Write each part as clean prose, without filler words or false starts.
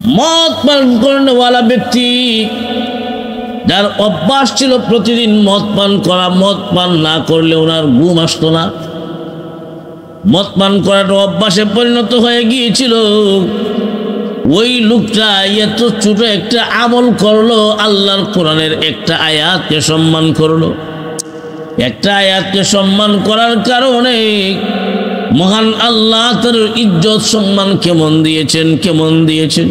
মদ পান করেওয়ালা ব্যক্তি যার অভ্যাস ছিল প্রতিদিন মদ পান করা, মদ পান না করলে ওনার ঘুম আসতো না, মদ পান করাটা অভ্যাসে পরিণত হয়ে গিয়েছিল। ওই লোকটা এত ছোট একটা আমল করলো, আল্লাহর কোরআনের একটা আয়াতকে সম্মান করলো। একটা আয়াতকে সম্মান করার কারণে মহান আল্লাহ তার ইজ্জত সম্মান কেমন দিয়েছেন, কেমন দিয়েছেন।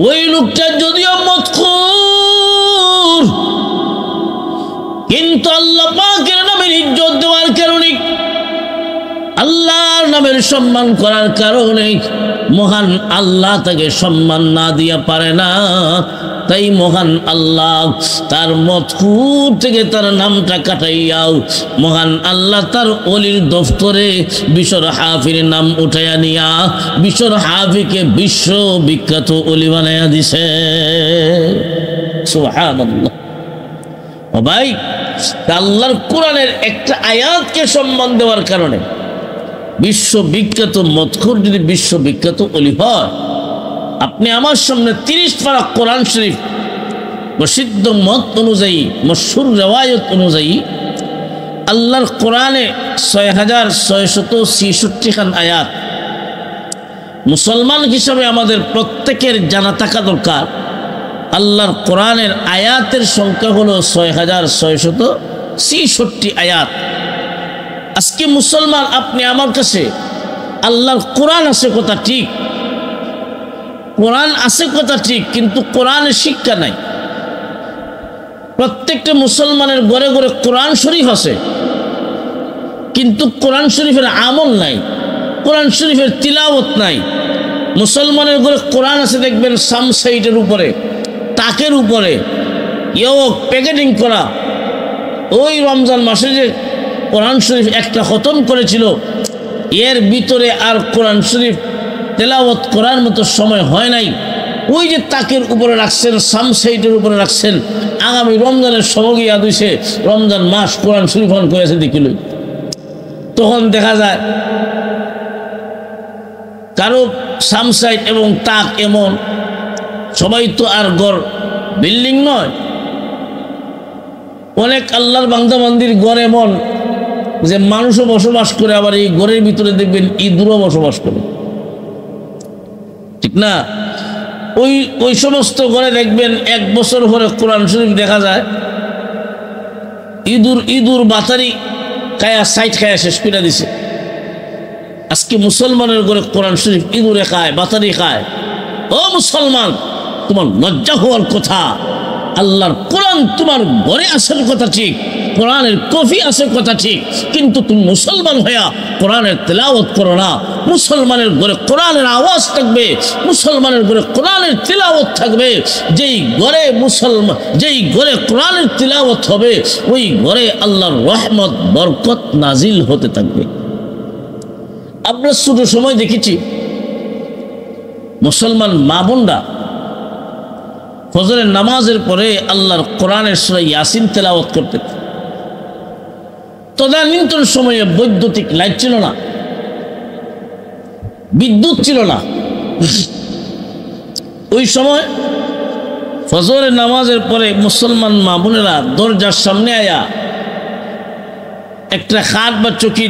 ওই লোকটা যদিও মদখোর, কিন্তু আল্লাহ পাকের নামের ইজ্জত দেওয়ার কারণে, আল্লাহর নামের সম্মান করার কারণে মহান আল্লাহ তাকে সম্মান না দিয়া পারে না। তাই মহান আল্লাহ তার মদখোর থেকে তার নামটা কাটাইয়াও মহান আল্লাহ তার অলির দফতরে বিশর হাফির নাম উঠাইয়া নিয়া বিশর হাফিকে বিশ্ব বিখ্যাত অলি বানাইয়া দিছে। সুবহানাল্লাহ। ও ভাই, আল্লাহর কোরআনের একটা আয়াতকে সম্মান দেওয়ার কারণে বিশ্ববিখ্যাত মদখোর যদি বিশ্ববিখ্যাত অলি হয়, আপনি আমার সামনে 30 পারা কোরআন শরীফ প্রসিদ্ধ মত অনুযায়ী, মশহুর রেওয়ায়ত অনুযায়ী আল্লাহর কোরআনে 6666 খান আয়াত। মুসলমান হিসাবে আমাদের প্রত্যেকের জানা থাকা দরকার, আল্লাহর কোরআনের আয়াতের সংখ্যা হলো 6666 আয়াত। আজকে মুসলমান, আপনি আমার কাছে আল্লাহর কোরআন আছে কথা ঠিক, কোরআন আছে কথা ঠিক, কিন্তু কোরআনের শিক্ষা নাই। প্রত্যেকটা মুসলমানের ঘরে ঘরে কোরআন শরীফ আছে, কিন্তু কোরআন শরীফের আমল নাই, কোরআন শরীফের তিলাওয়াত নাই। মুসলমানের ঘরে কোরআন আছে দেখবেন সামসাইটের উপরে, তাকের উপরে, প্যাকেটিং করা। ওই রমজান মাসে যে কোরআন শরীফ একটা খতম করেছিল, এর ভিতরে আর কোরআন শরীফ তেলাওয়াত করার মতো সময় হয় নাই। ওই যে তাকের উপরে রাখছেন, সামসাইটের উপরে রাখছেন, আগামী রমজানের সময় ইয়াদ হইছে, রমজান মাস কোরআন শরীফ অন করেছে দেখিল। তখন দেখা যায় কারো সামসাইট এবং তাক এমন, সবাই তো আর গড় বিল্ডিং নয়। অনেক আল্লাহর বান্দা বান্দির গড় এমন যে মানুষও বসবাস করে, আবার এই ঘরের ভিতরে দেখবেন ইঁদুরও বসবাস করে, ঠিক না? ওই সমস্ত ঘরে দেখবেন 1 বছর পরে কোরআন শরীফ দেখা যায় ইঁদুর বাতারি খায়া সাইট খায়া শেষ করে দিছে। আজকে মুসলমানের ঘরে কোরআন শরীফ ইঁদুরে খায়, বাতারি খায়। ও মুসলমান, তোমার লজ্জা হওয়ার কথা। আল্লাহর কোরআন তোমার ঘরে আসার কথা ঠিক, কোরআনের কফি আছে কথা ঠিক, কিন্তু তুমি মুসলমান হইয়া কোরআনের তেলাওয়াত করো না। মুসলমানের ঘরে কোরআনের আওয়াজ থাকবে, মুসলমানের ঘরে কোরআনের তেলাওয়াত থাকবে। যেই ঘরে কোরআনের তেলাওয়াত হবে, ওই ঘরে আল্লাহর রহমত বরকত নাজিল হতে থাকবে। আমরা ছোট সময় দেখেছি মুসলমান মা বোনরা ফজরের নামাজের পরে আল্লাহর কোরআনের সূরা ইয়াসিন তেলাওয়াত করতেন। তদানীন্তন সময়ে বৈদ্যুতিক লাইট ছিল না, বিদ্যুৎ ছিল না। ওই সময় ফজরের নামাজের পরে মুসলমান মা বোনেরা দরজার সামনে আয়া একটা খাট বা চৌকি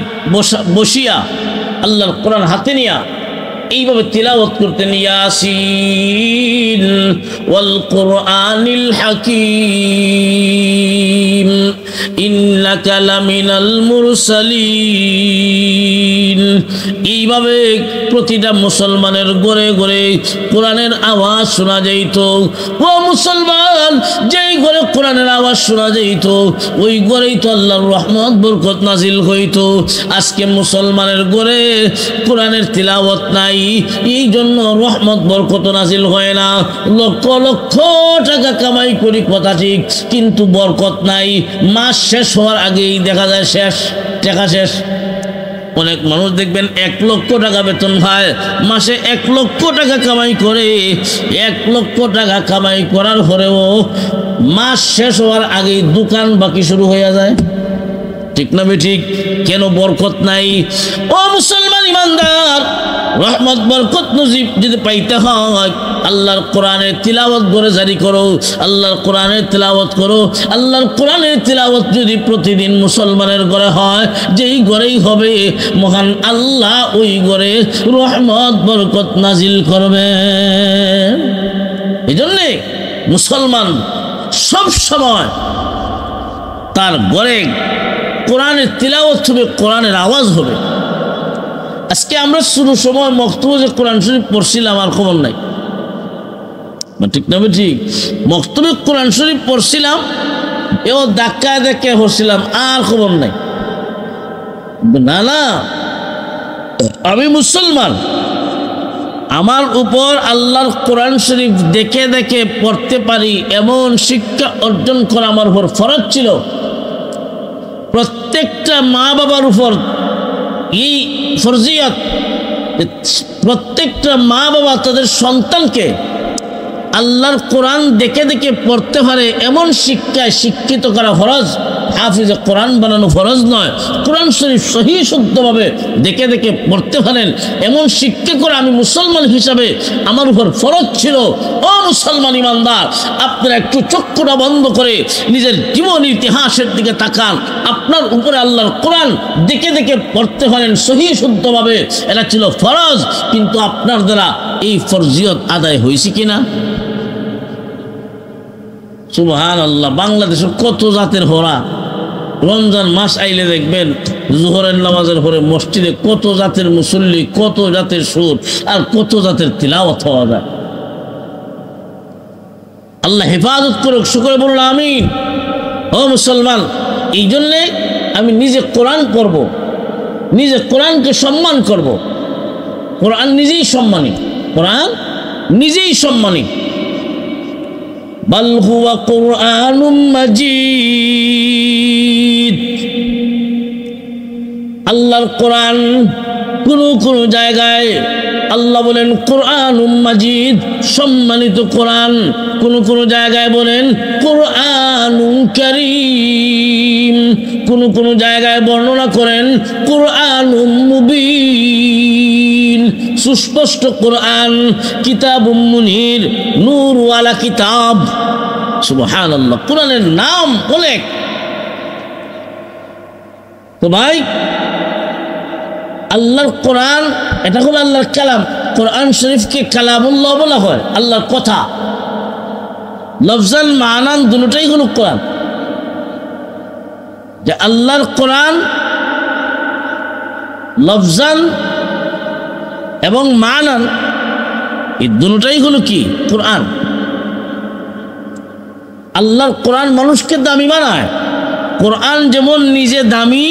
বসিয়া আল্লাহর কোরআন হাতে নিয়া এইভাবে তিলাওয়াত করতেন, ইয়াসিন ওয়াল কুরআনিল হাকীম ইন্নাকা লামিনাল মুরসালিন। এইভাবে প্রতিটা মুসলমানের ঘরে ঘরে কোরআনের আওয়াজ শোনা যাইত। ও মুসলমান, যেই ঘরে কোরআনের আওয়াজ শোনা যাইত, ওই ঘরেই তো আল্লাহর রহমত বরকত নাজিল হইত। আজকে মুসলমানের ঘরে কোরআনের তিলাওয়াত নাই, এই জন্য রহমত বরকত নাজিল হয় না। লক্ষ লক্ষ টাকা কামাই করি কথা ঠিক, কিন্তু বরকত নাই। মাস শেষ হওয়ার আগেই দেখা যায় টাকা শেষ। অনেক মানুষ দেখবেন 1 লক্ষ টাকা বেতন পায়, মাসে 1 লক্ষ টাকা কামাই করে। 1 লক্ষ টাকা কামাই করার পরেও মাস শেষ হওয়ার আগেই দোকান বাকি শুরু হয়ে যায়। ঠিক না ঠিক? কেন বরকত নাই? ও মুসলমান ইমানদার, রহমত বরকত নসিব যদি পাইতে হয় আল্লাহর কোরআনের তিলাওয়াত করে জারি করো, আল্লাহর কোরআনের তিলাওয়াত করো। আল্লাহর কোরআনের তিলাওয়াত যদি প্রতিদিন মুসলমানের ঘরে হয়, যেই ঘরেই হবে মহান আল্লাহ ওই ঘরে রহমত বরকত নাজিল করবে। এই জন্যে মুসলমান সব সময় তার ঘরে কোরআনের তিলাওয়াত হবে, কোরআনের আওয়াজ হবে। আজকে আমরা শুরু সময় মক্তবে যে কোরআন শরীফ পড়ছিলাম আর খবর নাই, ঠিক না ঠিক? মক্তবে কোরআন শরীফ পড়ছিলাম, এও ধাক্কায় ধাক্কায় পড়ছিলাম, আর খবর নাই। না না, আমি মুসলমান, আমার উপর আল্লাহর কোরআন শরীফ দেখে দেখে পড়তে পারি এমন শিক্ষা অর্জন করা আমার উপর ফরজ ছিল। প্রত্যেকটা মা বাবার উপর এই ফরজিয়ত, প্রত্যেকটা মা বাবা তাদের সন্তানকে আল্লাহর কোরআন দেখে দেখে পড়তে পারে এমন শিক্ষায় শিক্ষিত করা ফরজ। হাফিজে কোরআন বানানো ফরজ নয়, কোরআন শরীফ সহি শুদ্ধভাবে দেখে দেখে পড়তে পারেন এমন শিক্ষা করে আমি মুসলমান হিসাবে আমার উপর ফরজ ছিল। ও মুসলমান ইমানদার, আপনারা একটু চক্ষুটা বন্ধ করে নিজের জীবন ইতিহাসের দিকে তাকান। আপনার উপরে আল্লাহর কোরআন দেখে দেখে পড়তে পারেন সহি শুদ্ধভাবে, এটা ছিল ফরজ, কিন্তু আপনার দ্বারা এই ফরজিয়ত আদায় হয়েছে কিনা? সুবহানাল্লাহ। বাংলাদেশের কত জাতের হরা, রমজান মাস আইলে দেখবেন জোহরের নামাজের পরে মসজিদে কত জাতের মুসল্লি, কত জাতের সুর আর কত জাতের তিলাওয়াত হওয়া যায়। আল্লাহ হেফাজত করুক, শুকরে বলুন আমিন। ও মুসলমান, এই জন্যে আমি নিজে কোরআন পড়ব, নিজে কোরআনকে সম্মান করব। কোরআন নিজেই সম্মানী, কোরআন নিজেই সম্মানী। বাল হুয়া কুরআনুম মাজিদ। আল্লাহর কোরআন কোন জায়গায় আল্লাহ বলেন কোরআনুম মাজিদ, সম্মানিত কোরআন। কোন জায়গায় বলেন কোরআনুম কারীম, কোন জায়গায় বর্ণনা করেন কোরআনুম মুবিন, সুস্পষ্ট কোরআন। কিতাবুম মুনির, নূর ওয়ালা কিতাব। সুবহানাল্লাহ, কোরআনের নাম অনেক। তো ভাই, আল্লাহর কোরআন এটা হলো আল্লাহর কালাম। কোরআন শরীফকে কালামুল্লাহ বলা হয়, আল্লাহর কথা। লফজান মানান দুটোটাই হলো কোরআন। যে আল্লাহর কোরআন লফজান এবং মানান এই দুটোটাই হলো কি? কোরআন। আল্লাহর কোরআন মানুষকে দামি বানায়। কোরআন যেমন নিজে দামি,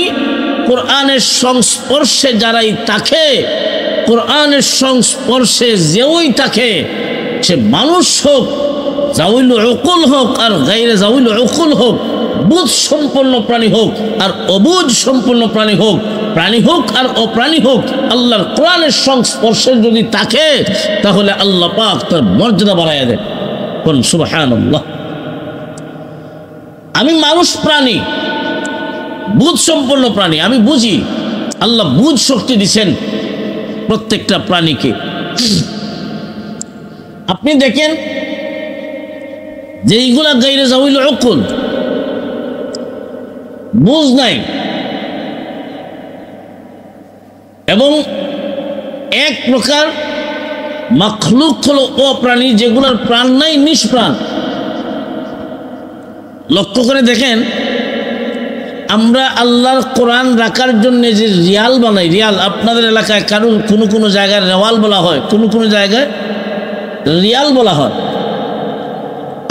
কোরআনের সংস্পর্শে যারাই থাকে, কোরআনের সংস্পর্শে যেই থাকে, সে মানুষ হোক, জাউল উকুল হোক আর গায়রে জাউল উকুল হোক, বুঝ সম্পন্ন প্রাণী হোক আর অবুঝ সম্পন্ন প্রাণী হোক, প্রাণী হোক আর অপ্রাণী হোক, আল্লাহর কোরআনের সংস্পর্শে যদি থাকে তাহলে আল্লাহ পাক তার মর্যাদা বাড়াইয়া দেন। কোন সুবহানাল্লাহ। আমি মানুষ প্রাণী, বুঝ সম্পন্ন প্রাণী, আমি বুঝি। আল্লাহ বুঝ শক্তি দিচ্ছেন প্রত্যেকটা প্রাণীকে। আপনি দেখেন যে এইগুলা গায়রে জাউল উকুল, বুঝ নাই, এবং এক প্রকার মাখলুক হলো অপ্রাণী, যেগুলোর প্রাণ নাই, নিষ্প্রাণ। লক্ষ্য করে দেখেন, আমরা আল্লাহর কোরআন রাখার জন্য যে রিয়াল বানাই, রিয়াল আপনাদের এলাকায় কারণ কোনো জায়গায় রেওয়াল বলা হয়, কোনো জায়গায় রিয়াল বলা হয়।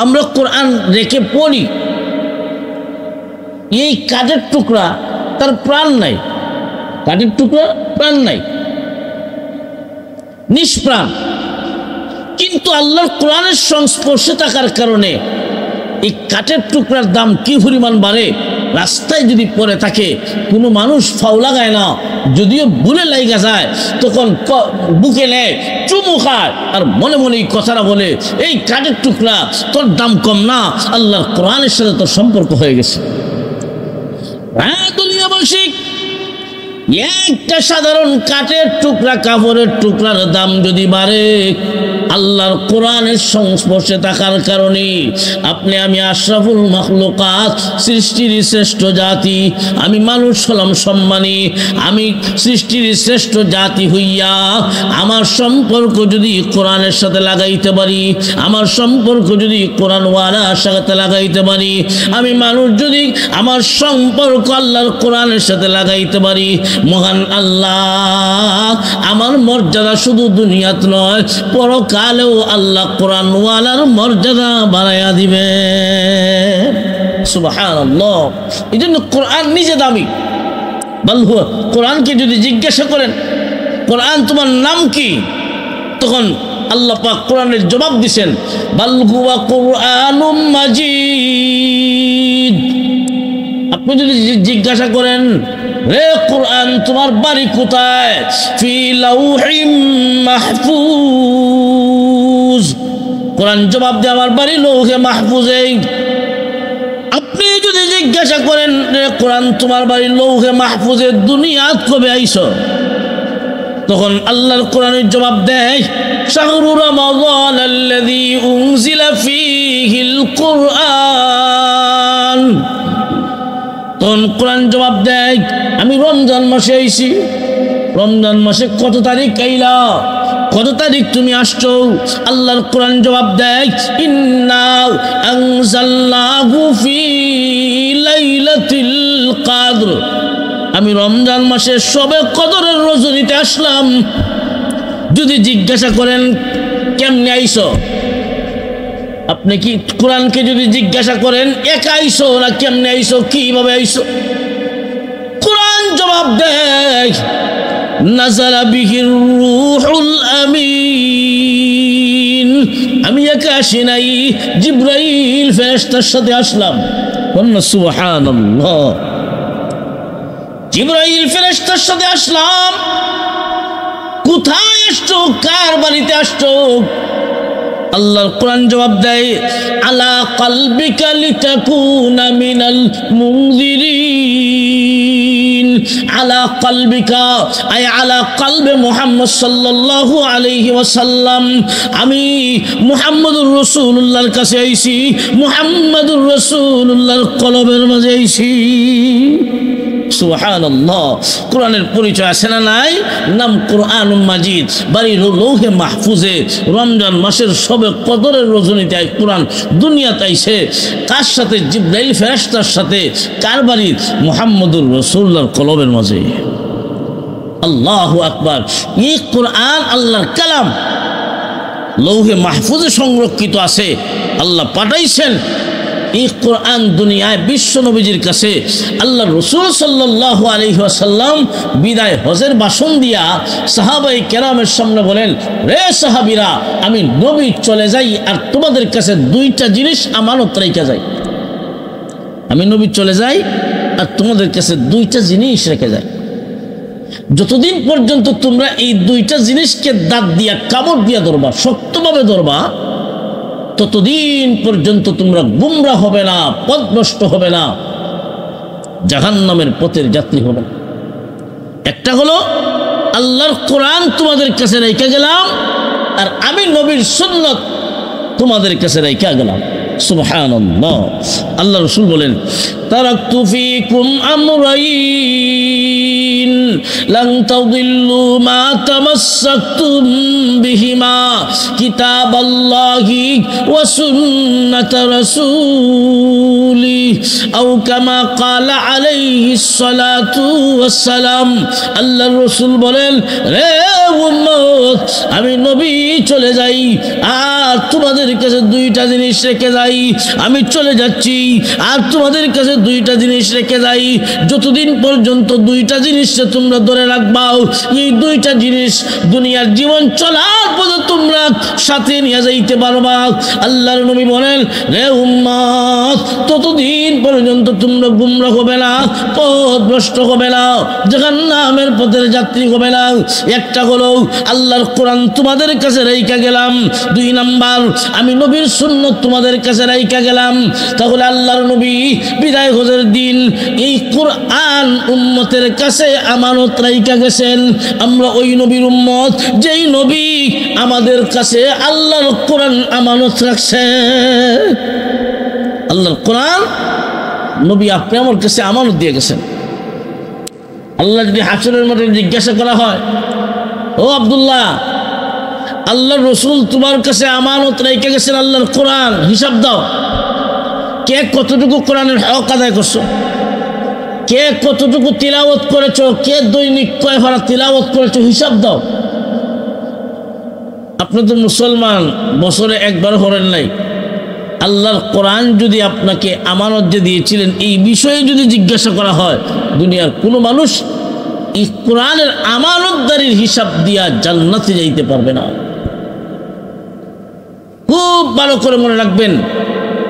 আমরা কোরআন রেখে পড়ি, এই কাঠের টুকরা তার প্রাণ নাই, কাঠের টুকরা প্রাণ নাই, নিষ্প্রাণ। কিন্তু আল্লাহর কোরআনের সংস্পর্শে থাকার কারণে এই কাঠের টুকরার দাম কি পরিমাণ বাড়ে। রাস্তায় যদি পড়ে থাকে, কোনো মানুষ ফাও লাগায় না, যদিও ভুলে লাগা যায় তখন বুকে নেয়, চুমু খায় আর মনে মনে এই কথাটা বলে, এই কাঠের টুকরা তোর দাম কম না, আল্লাহর কোরআনের সাথে তোর সম্পর্ক হয়ে গেছে। হ্যাঁ, দুনিয়া আবশ্যিক একটা সাধারণ কাঠের টুকরা কাপড়ের টুকরার দাম যদি বাড়ে আল্লাহর কোরআনের সংস্পর্শে থাকার কারণে আপনি আমি আশরাফুল মাখলুকাত সৃষ্টির শ্রেষ্ঠ জাতি আমি মানুষ হলাম সম্মানী আমি সৃষ্টির শ্রেষ্ঠ জাতি হইয়া আমার সম্পর্ক যদি কোরআনের সাথে লাগাইতে পারি আমার সম্পর্ক যদি কোরআনওয়ালার সাথে লাগাইতে পারি আমি মানুষ যদি আমার সম্পর্ক আল্লাহর কোরআনের সাথে লাগাইতে পারি মহান আল্লাহ আমার মর্যাদা শুধু দুনিয়াত নয় পরকালেও আল্লাহ কোরআনওয়ালার মর্যাদা বাড়াইয়া দিবে সুবহানাল্লাহ। এই জন্য কোরআন নিজে দামি। কোরআনকে যদি জিজ্ঞাসা করেন কোরআন তোমার নাম কি, তখন আল্লাহ পাক কোরআনের জবাব দিছেন বাল হুয়া কুরআনুম মাজিদ। আপনি যদি জিজ্ঞাসা করেন রে কোরআন তোমার বাড়ি কোথায়, ফি লাউহিম মাহফুজ, কোরআন জবাব দেয় আমার বাড়ি লৌহে মাহফুজে। আপনি যদি জিজ্ঞাসা করেন রে কোরআন তোমার বাড়ি লৌহে মাহফুজে, দুনিয়াত কবে আইছো, তখন আল্লাহর কোরআনের জবাব দেয় শাহরু রমাদান আল্লাযী উনজিলা ফীহিল কুরআন। তখন কোরআন জবাব দেয় আমি রমজান মাসে আইছি। রমজান মাসে কত তারিখ আইলা, কত তারিখ তুমি আসছো? আল্লাহর কোরআন জবাব দেয় ইন্না আনজালনাহু ফি লাইলাতিল কদর, আমি রমজান মাসে শবে কদরের রজনীতে আসলাম। যদি জিজ্ঞাসা করেন কেমনে আইছো, আপনি কি কোরআনকে যদি জিজ্ঞাসা করেন একা আইছো না কেমনে আইছো, কিভাবে আইছো, কোরআন জবাব দেয় নাযালা বিহির রূহুল আমিন, আমি একা আসি নাই, জিবরাইল ফেরেশতার সাথে আসলাম। সুবহানাল্লাহ, জিবরাইল ফেরেশতার সাথে আসলাম। কোথায় আসছো, কার বাড়িতে আসছো? আল্লাহর কোরআন জবাব দেয় আলা কলবিকা লিতাকুনা মিনাল মুনজিরিন। আলা কলবিকা আয় আলা কলবে মুহাম্মদ সাল্লাল্লাহু আলাইহি ওয়াসাল্লাম, আমি মুহাম্মদুর রাসূলুল্লাহর কাছে আইছি, মুহাম্মদুর রাসূলুল্লাহর কলবের মাঝে আইছি। সুবহানাল্লাহ, কোরআনের পরিচয় আছে না নাই? নাম কোরআনুম মাজিদ, বাড়ি লৌহে মাহফুজে। রমজান মাসের শবে কদরের রজনীতে কোরআন দুনিয়াতে আইছে। কার সাথে? জিবরাইল ফেরেশতার সাথে। কার বাড়ি? মুহাম্মদুর রাসূলুল্লাহর কলবের মাঝে। আল্লাহু আকবার। এই কোরআন আল্লাহর কালাম, লৌহে মাহফুজে সংরক্ষিত আছে। আল্লাহ পাঠাইছেন এই কোরআন দুনিয়ায় বিশ্ব নবীজির কাছে। আল্লাহ রসুল সাল্লাল্লাহু আলাইহি ওয়াসাল্লাম বিদায় হজের ভাষণ দিয়া সাহাবায়ে কেরামের সামনে বলেন, রে সাহাবীরা, আমি নবী চলে যাই আর তোমাদের কাছে দুইটা জিনিস আমানত রেখে যাই। আমি নবী চলে যাই আর তোমাদের কাছে দুইটা জিনিস রেখে যাই। যতদিন পর্যন্ত তোমরা এই দুইটা জিনিসকে দাঁত দিয়া কামড় দিয়া ধরবা, শক্তভাবে ধরবা, ততদিন পর্যন্ত তোমরা গুমরা হবে না, পথভ্রষ্ট হবে না, জাহান্নামের পথের যাত্রী হবে না। একটা হলো আল্লাহর কোরআন তোমাদের কাছে রেখে গেলাম, আর আমি নবীর সুন্নাত তোমাদের কাছে রেখে গেলাম। সুবহানাল্লাহ। আল্লাহ রাসূল বলেন তারাকতু ফীকুম আমরাইন লান তাদিল্লু মা তামাসসাকতুম বিহিমা কিতাবাল্লাহি ওয়া সুন্নাত রাসূলি আও কামা ক্বালা আলাইহিস সালাতু ওয়াস সালাম। আল্লাহ রাসূল বলেন, রে উম্মত, আমি নবী চলে যাই আর তোমাদের কাছে দুইটা জিনিস রেখে যাই। আমি চলে যাচ্ছি আর তোমাদের কাছে দুইটা জিনিস রেখে যাই। যতদিন পর্যন্ত দুইটা জিনিসকে তোমরা ধরে রাখবা, এই দুইটা জিনিস দুনিয়ার জীবন চলার পথে তোমরা সাথে নিয়ে যাইতে পারবা। আল্লাহর নবী বলেন, রে উম্মত, ততদিন পর্যন্ত তোমরা গুমরা হবে না, পথভ্রষ্ট হবে না, জাহান্নামের পথের যাত্রী হবে না। একটা হলো আল্লাহর কোরআন তোমাদের কাছে রেখে গেলাম, দুই নাম্বার আমি নবীর সুন্নাত তোমাদের কাছে রেখে গেলাম। তাহলে আল্লাহর নবী বিদায় হজের দিন এই কোরআন উম্মতের কাছে আমানত রাইখা গেছেন। আমরা ওই নবীর উম্মত যেই নবী আমাদের কাছে আল্লাহর কোরআন আমানত রাখছে। আল্লাহর কোরআন নবী আপনি আমার কাছে আমানত দিয়ে গেছেন। আল্লাহ যদি হাসরের মাঠে জিজ্ঞাসা করা হয়, ও আব্দুল্লাহ, আল্লাহর রসুল তোমার কাছে আমানত রেখে গেছেন আল্লাহর কোরআন, হিসাব দাও। কে কতটুকু কোরআনের হক আদায় করছো, কে কতটুকু তিলাওয়াত করেছো, কে দৈনিক কয় পারা তিলাওয়াত করেছো, হিসাব দাও। আপনি তো মুসলমান, বছরে একবার করেন নাই। আল্লাহর কোরআন যদি আপনাকে আমানত যে দিয়েছিলেন, এই বিষয়ে যদি জিজ্ঞাসা করা হয়, দুনিয়ার কোনো মানুষ এই কোরআনের আমানতদারির হিসাব দিয়া জান্নাতে যাইতে পারবে না। খুব ভালো করে মনে রাখবেন,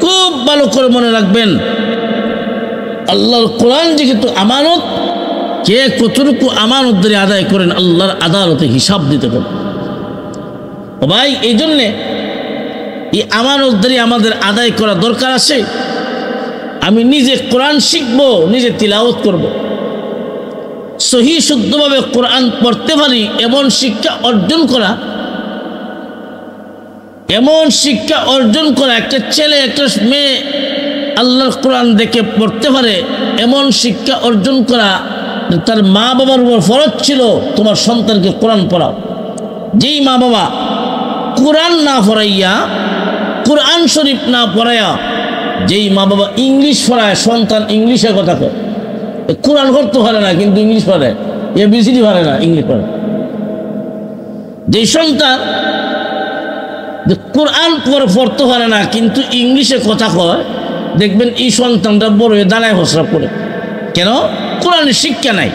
খুব ভালো করে মনে রাখবেন, আল্লাহর কোরআন যেহেতু আমানত, কে কতটুকু আমানতদারি আদায় করেন আল্লাহর আদালতে হিসাব দিতে পারবে। ভাই, এই জন্যে এই আমানতদারি আমাদের আদায় করা দরকার আছে। আমি নিজে কোরআন শিখব, নিজে তিলাওয়াত করব, সহি শুদ্ধভাবে কোরআন পড়তে পারি এমন শিক্ষা অর্জন করা, এমন শিক্ষা অর্জন করা, একটা ছেলে একটা মেয়ে আল্লাহর কোরআন দেখে পড়তে পারে এমন শিক্ষা অর্জন করা, তার মা বাবার উপর ফরজ ছিল তোমার সন্তানকে কোরআন পড়াও। যেই মা বাবা কোরআন না পড়াইয়া, কোরআন শরীফ না পড়াইয়া, যেই মা বাবা ইংলিশ পড়ায়, সন্তান ইংলিশে কথা কয়, কোরআন পড়তে পারে না কিন্তু ইংলিশ পড়ে, এবিসিডি পারে না, ইংলিশ পড়ে। যেই সন্তান কোরআন পড়তে পারে না কিন্তু ইংলিশে কথা কয়, দেখবেন এই সন্তানটা বড় হয়ে দাঁড়ায় হসরা করে। কেন? কোরআনের শিক্ষা নাই।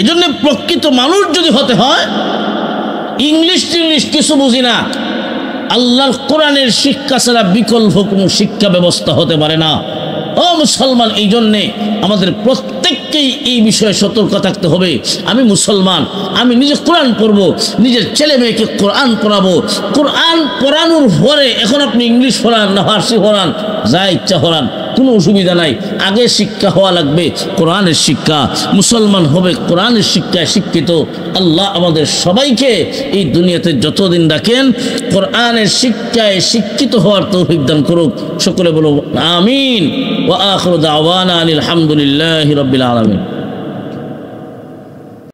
এই জন্য প্রকৃত মানুষ যদি হতে হয়, ইংলিশ টিংলিশ কিছু বুঝি না, আল্লাহর কোরআনের শিক্ষা ছাড়া বিকল্প কোনো শিক্ষা ব্যবস্থা হতে পারে না। ও মুসলমান, এই জন্যে আমাদের প্রত্যেককেই এই বিষয়ে সতর্ক থাকতে হবে। আমি মুসলমান, আমি নিজে কোরআন পড়বো, নিজের ছেলে মেয়েকে কোরআন পড়াবো। কোরআন পড়ানোর পরে এখন আপনি ইংলিশ পড়ান না ফার্সি পড়ান, যা ইচ্ছা পড়ান, কোনো অসুবিধা নাই। আগে শিক্ষা হওয়া লাগবে কোরআনের শিক্ষা। মুসলমান হবে কোরআনের শিক্ষায় শিক্ষিত। আল্লাহ আমাদের সবাইকে এই দুনিয়াতে যতদিন রাখেন কোরআনের শিক্ষায় শিক্ষিত হওয়ার তৌফিক দান করুক। সকলে বলো আমিন। ওয়া আখিরু দাওয়ানা আনিল হামদুলিল্লাহি রাব্বিল আলামিন।